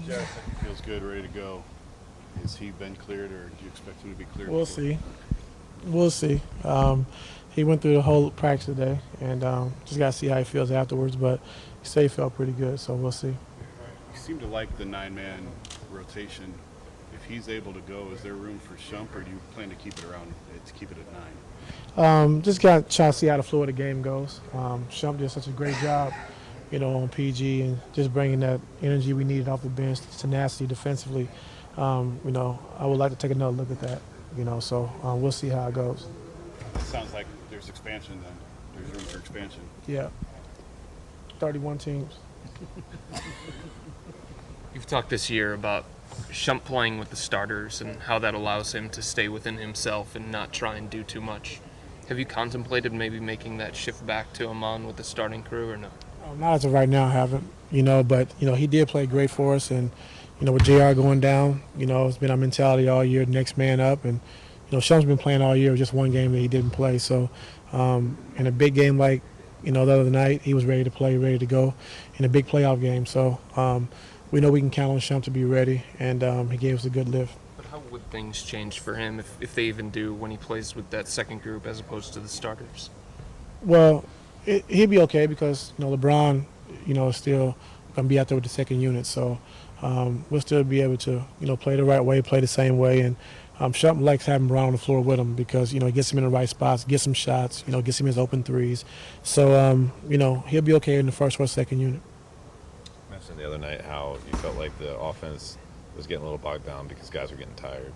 Jared said he feels good, ready to go. Has he been cleared, or do you expect him to be cleared? We'll see. We'll see. He went through the whole practice today, and just got to see how he feels afterwards. But he said he felt pretty good, so we'll see. You seem to like the nine-man rotation. If he's able to go, is there room for Shump, or do you plan to keep it around to keep it at nine? Just got to try to see how the flow of the game goes. Shump did such a great job, on PG and just bringing that energy we needed off the bench, tenacity defensively. I would like to take another look at that. So we'll see how it goes. It sounds like there's expansion then. There's room for expansion. Yeah, 31 teams. You've talked this year about Shump playing with the starters and how that allows him to stay within himself and not try and do too much. Have you contemplated maybe making that shift back to Amon with the starting crew or no? Not as of right now, I haven't. But he did play great for us, and with JR going down, it's been our mentality all year, next man up, and Shump's been playing all year, just one game that he didn't play. So in a big game like the other night, he was ready to play, ready to go in a big playoff game. So we know we can count on Shump to be ready, and he gave us a good lift. But how would things change for him if they even do when he plays with that second group as opposed to the starters? Well, he'd be okay because LeBron, is still going to be out there with the second unit. So we'll still be able to play the right way, play the same way, and Shump likes having Brown on the floor with him because he gets him in the right spots, gets him shots, gets him his open threes. So he'll be okay in the first or second unit. You mentioned the other night how you felt like the offense was getting a little bogged down because guys were getting tired.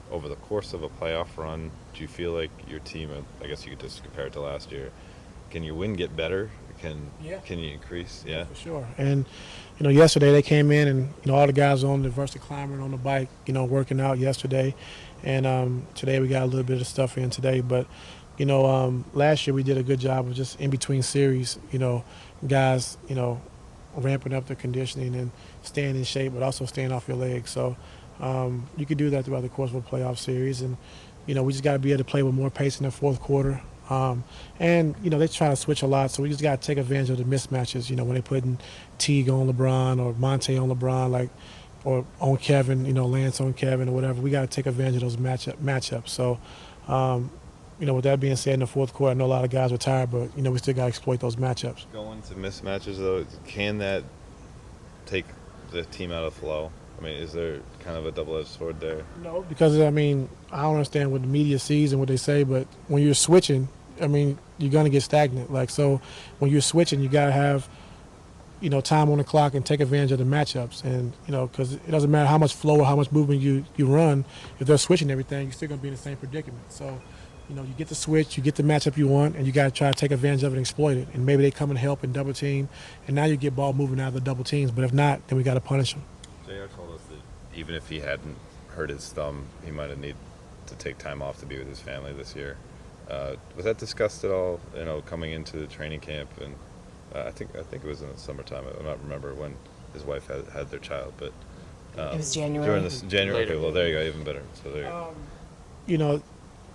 Over the course of a playoff run, do you feel like your team, I guess you could just compare it to last year, can your win get better? Can you increase? Yeah. For sure. And, yesterday they came in and, all the guys on the Versa climbing on the bike, working out yesterday. And today we got a little bit of stuff in today. But, last year we did a good job of just in between series, guys, ramping up their conditioning and staying in shape, but also staying off your legs. So you could do that throughout the course of a playoff series. And, we just got to be able to play with more pace in the fourth quarter. And they try to switch a lot, so we just got to take advantage of the mismatches, when they're putting Teague on LeBron or Monte on LeBron, or on Kevin, Lance on Kevin or whatever. We got to take advantage of those matchups. So, with that being said, in the fourth quarter, I know a lot of guys are tired, but, we still got to exploit those matchups. Going to mismatches, though, can that take the team out of flow? I mean, is there kind of a double-edged sword there? No, because, I don't understand what the media sees and what they say, but when you're switching, you're going to get stagnant. So when you're switching, you got to have, time on the clock and take advantage of the matchups. And, because it doesn't matter how much flow or how much movement you run, if they're switching everything, you're still going to be in the same predicament. So, you get the switch, you get the matchup you want, and you got to try to take advantage of it and exploit it. And maybe they come and help and double team, and now you get ball moving out of the double teams. But if not, then we got to punish them. JR told us that even if he hadn't hurt his thumb, he might have needed to take time off to be with his family this year. Was that discussed at all? Coming into the training camp, and I think it was in the summertime. I don't remember when his wife had their child, but it was January. during this January. Later. Okay, well there you go, even better. So there.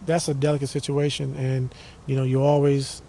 That's a delicate situation, and you always,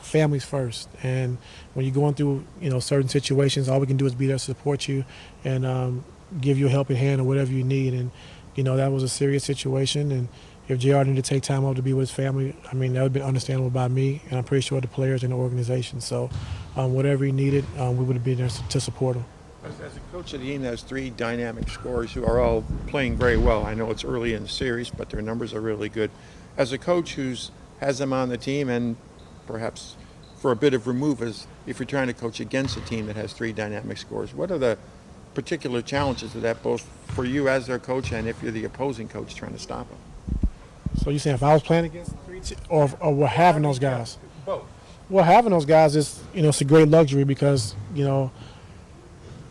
families first. And when you're going through, certain situations, all we can do is be there to support you and give you a helping hand or whatever you need. And that was a serious situation, and if JR needed to take time off to be with his family, that would have been understandable by me, and I'm pretty sure the players and the organization. So whatever he needed, we would have been there to support him. As a coach of the team that has three dynamic scorers who are all playing very well, I know it's early in the series, but their numbers are really good. As a coach who has them on the team, and perhaps for a bit of remove, as if you're trying to coach against a team that has three dynamic scorers, what are the particular challenges of that, both for you as their coach and if you're the opposing coach trying to stop them? So you're saying if I was playing against or we're having those guys? Both. Well, having those guys is, it's a great luxury because,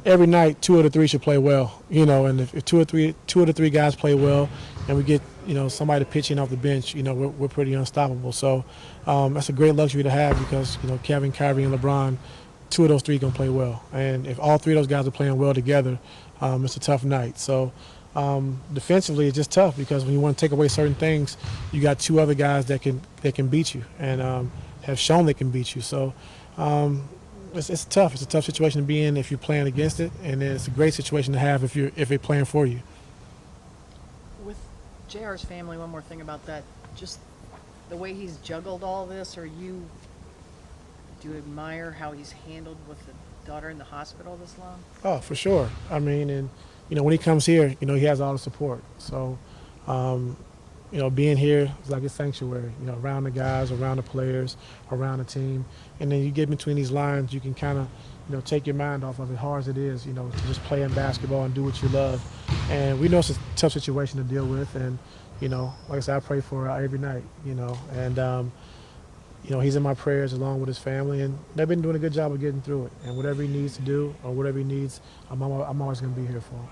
every night 2 of the 3 should play well, and if 2 of the 3 guys play well and we get, somebody to pitch in off the bench, we're pretty unstoppable. So that's a great luxury to have because, Kevin, Kyrie, and LeBron, 2 of those 3 going to play well. And if all 3 of those guys are playing well together, it's a tough night. So defensively, it's just tough because when you want to take away certain things, you got 2 other guys that can beat you and have shown they can beat you. So It's tough. It's a tough situation to be in if you're playing against it, and then it's a great situation to have if they're playing for you. With JR's family, one more thing about that, just the way he's juggled all this, do you admire how he's handled with the daughter in the hospital this long? Oh, for sure. I mean, and when he comes here, he has all the support. So, um, being here is like a sanctuary. Around the guys, around the players, around the team, and then you get between these lines, you can kind of, take your mind off of it, hard as it is, to just play in basketball and do what you love. And we know it's a tough situation to deal with, and like I said, I pray for her every night. And he's in my prayers along with his family, and they've been doing a good job of getting through it. And whatever he needs to do or whatever he needs, I'm always going to be here for him.